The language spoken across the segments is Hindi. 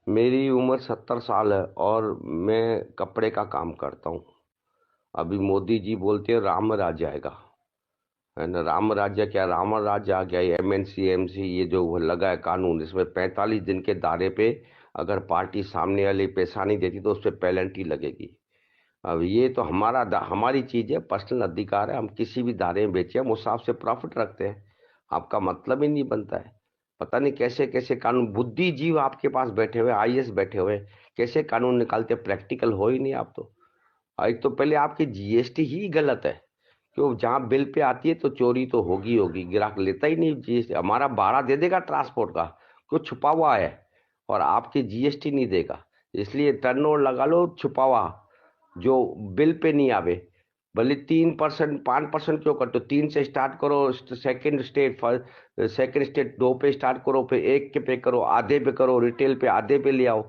मेरी उम्र 70 साल है और मैं कपड़े का काम करता हूँ। अभी मोदी जी बोलते हैं राम राज्य आएगा, है ना। राम राज्य क्या, राम राज्य आ गया। एमएनसी एमसी ये जो वो लगा है कानून, इसमें 45 दिन के दायरे पे अगर पार्टी सामने वाली पैसा नहीं देती तो उस पर पेनल्टी लगेगी। अब ये तो हमारी चीज है, पर्सनल अधिकार है। हम किसी भी दायरे में बेचे, हम उस हिसाब से प्रॉफिट रखते हैं। आपका मतलब ही नहीं बनता है। पता नहीं कैसे कैसे कानून, बुद्धिजीव आपके पास बैठे हुए, आईएएस बैठे हुए, कैसे कानून निकालते, प्रैक्टिकल हो ही नहीं आप तो। एक तो पहले आपकी जीएसटी ही गलत है। क्यों, जहां बिल पे आती है तो चोरी तो होगी होगी, ग्राहक लेता ही नहीं जीएसटी। हमारा भाड़ा दे देगा ट्रांसपोर्ट का, क्यों छुपा हुआ है, और आपकी जीएसटी नहीं देगा। इसलिए टर्नओवर लगा लो छुपा हुआ, जो बिल पे नहीं आवे। भले 3% 5% क्यों करते हो, 3 से स्टार्ट करो। सेकंड स्टेट 2 पे स्टार्ट करो, फिर 1 के पे करो, आधे पे करो, रिटेल पे आधे पे ले आओ।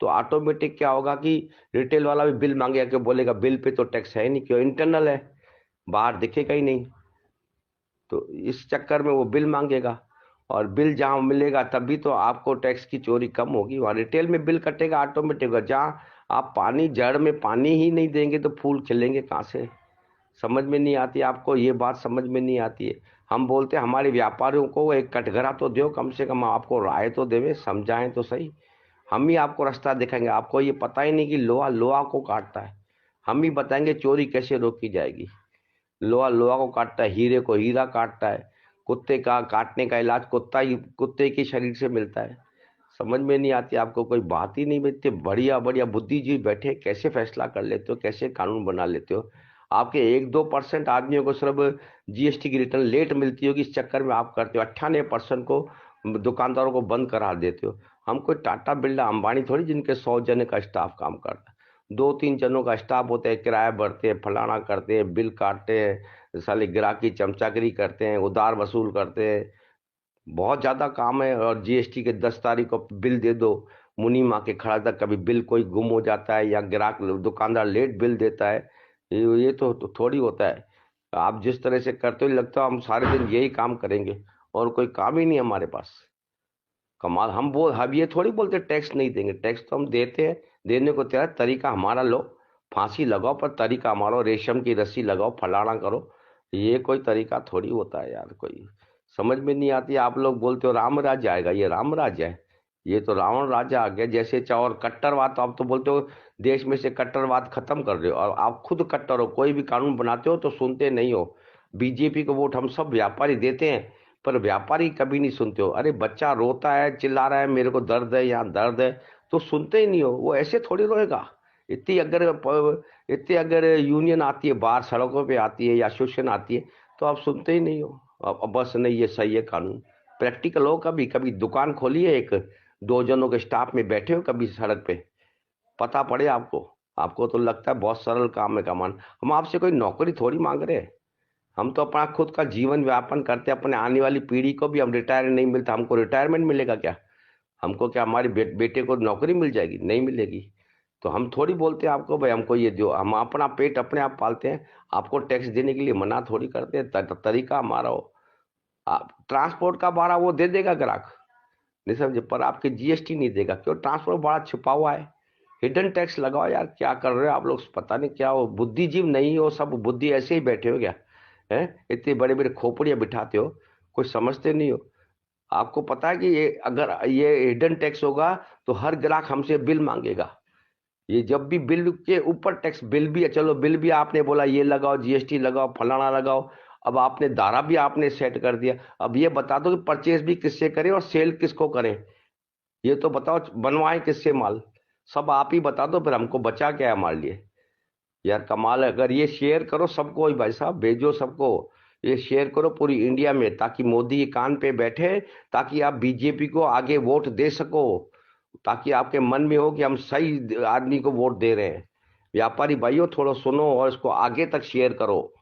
तो ऑटोमेटिक क्या होगा कि रिटेल वाला भी बिल मांगेगा, कि बोलेगा बिल पे तो टैक्स है नहीं, क्यों इंटरनल है, बाहर दिखेगा ही नहीं। तो इस चक्कर में वो बिल मांगेगा, और बिल जहां मिलेगा तभी तो आपको टैक्स की चोरी कम होगी। वहां रिटेल में बिल कटेगा ऑटोमेटिक। जहाँ आप पानी, जड़ में पानी ही नहीं देंगे तो फूल खिलेंगे कहाँ से। समझ में नहीं आती आपको ये बात, समझ में नहीं आती है। हम बोलते हैं हमारे व्यापारियों को एक कटघरा तो दो, कम से कम आपको राय तो देवे, समझाएं तो सही। हम ही आपको रास्ता दिखाएंगे। आपको ये पता ही नहीं कि लोहा लोहा को काटता है। हम ही बताएंगे चोरी कैसे रोकी जाएगी। लोहा लोहा को काटता है, हीरे को हीरा काटता है। कुत्ते का काटने का इलाज कुत्ता ही, कुत्ते के शरीर से मिलता है। समझ में नहीं आती आपको, कोई बात ही नहीं मिलती। बढ़िया बढ़िया बुद्धिजीवी बैठे, कैसे फैसला कर लेते हो, कैसे कानून बना लेते हो। आपके 1-2% आदमियों को सिर्फ जीएसटी की रिटर्न लेट मिलती होगी, इस चक्कर में आप करते हो। 98% को दुकानदारों को बंद करा देते हो। हम कोई टाटा बिरला अंबानी थोड़ी, जिनके 100 जने का स्टाफ काम करता है। 2-3 जनों का स्टाफ होता है, किराया भरते हैं, फलाना करते हैं, बिल काटते हैं, साले ग्राहकी चमचागिरी करते हैं, उधार वसूल करते हैं। बहुत ज्यादा काम है। और जीएसटी के 10 तारीख को बिल दे दो, मुनी माँ के खड़ा तक कभी बिल कोई गुम हो जाता है, या ग्राहक दुकानदार लेट बिल देता है। ये तो थोड़ी होता है। आप जिस तरह से करते हो, लगता है हम सारे दिन यही काम करेंगे और कोई काम ही नहीं हमारे पास। कमाल। हम ये थोड़ी बोलते टैक्स नहीं देंगे, टैक्स तो हम देते हैं, देने को तैयार। तरीका हमारा लो, फांसी लगाओ, पर तरीका हमारा, रेशम की रस्सी लगाओ, फलाना करो। ये कोई तरीका थोड़ी होता है यार, कोई समझ में नहीं आती। आप लोग बोलते हो राम राज्य आएगा, ये राम राज्य है? ये तो रावण राज्य आ गया जैसे। चाहो और कट्टरवाद, तो आप तो बोलते हो देश में से कट्टरवाद खत्म कर रहे हो, और आप खुद कट्टर हो। कोई भी कानून बनाते हो तो सुनते नहीं हो। बीजेपी को वोट हम सब व्यापारी देते हैं, पर व्यापारी कभी नहीं सुनते हो। अरे बच्चा रोता है, चिल्ला रहा है, मेरे को दर्द है, यहाँ दर्द है, तो सुनते ही नहीं हो। वो ऐसे थोड़ी रोएगा। इतनी अगर यूनियन आती है बाहर, सड़कों पे आती है, या एसोसिएशन आती है, तो आप सुनते ही नहीं हो। अब बस नहीं, ये सही है कानून। प्रैक्टिकल हो। कभी कभी दुकान खोली है, एक 2 जनों के स्टाफ में बैठे हो कभी सड़क पे, पता पड़े आपको। आपको तो लगता है बहुत सरल काम है कमान। हम आपसे कोई नौकरी थोड़ी मांग रहे हैं। हम तो अपना खुद का जीवन व्यापन करते हैं। अपने आने वाली पीढ़ी को भी हम रिटायर नहीं मिलता, हमको रिटायरमेंट मिलेगा क्या? हमको क्या हमारे बेटे को नौकरी मिल जाएगी? नहीं मिलेगी। तो हम थोड़ी बोलते हैं आपको भाई हमको ये दो। हम अपना पेट अपने आप पालते हैं। आपको टैक्स देने के लिए मना थोड़ी करते हैं। तरीका हमारा हो। आप ट्रांसपोर्ट का भाड़ा वो दे देगा ग्राहक, नहीं समझे, पर आपके जीएसटी नहीं देगा। क्यों? ट्रांसपोर्ट भाड़ा छुपा हुआ है। हिडन टैक्स लगाओ यार, क्या कर रहे हो आप लोग? पता नहीं क्या हो, बुद्धिजीव नहीं हो, सब बुद्धि ऐसे ही बैठे हो क्या? है, इतने बड़े बड़े खोपड़ियां बिठाते हो, कुछ समझते नहीं हो। आपको पता है कि ये अगर ये हिडन टैक्स होगा तो हर ग्राहक हमसे बिल मांगेगा। ये जब भी बिल के ऊपर टैक्स, बिल भी है, चलो बिल भी आपने बोला ये लगाओ, जीएसटी लगाओ, फलाना लगाओ। अब आपने दारा भी आपने सेट कर दिया। अब ये बता दो कि परचेज भी किससे करें और सेल किसको करें। ये तो बताओ, बनवाएं किससे माल। सब आप ही बता दो, फिर हमको बचा क्या है हमारे लिए। यार कमाल है। अगर ये शेयर करो सबको, ही भाई साहब भेजो सबको, ये शेयर करो पूरी इंडिया में, ताकि मोदी ये कान पे बैठे, ताकि आप बीजेपी को आगे वोट दे सको, ताकि आपके मन में हो कि हम सही आदमी को वोट दे रहे हैं। व्यापारी भाइयों थोड़ा सुनो और इसको आगे तक शेयर करो।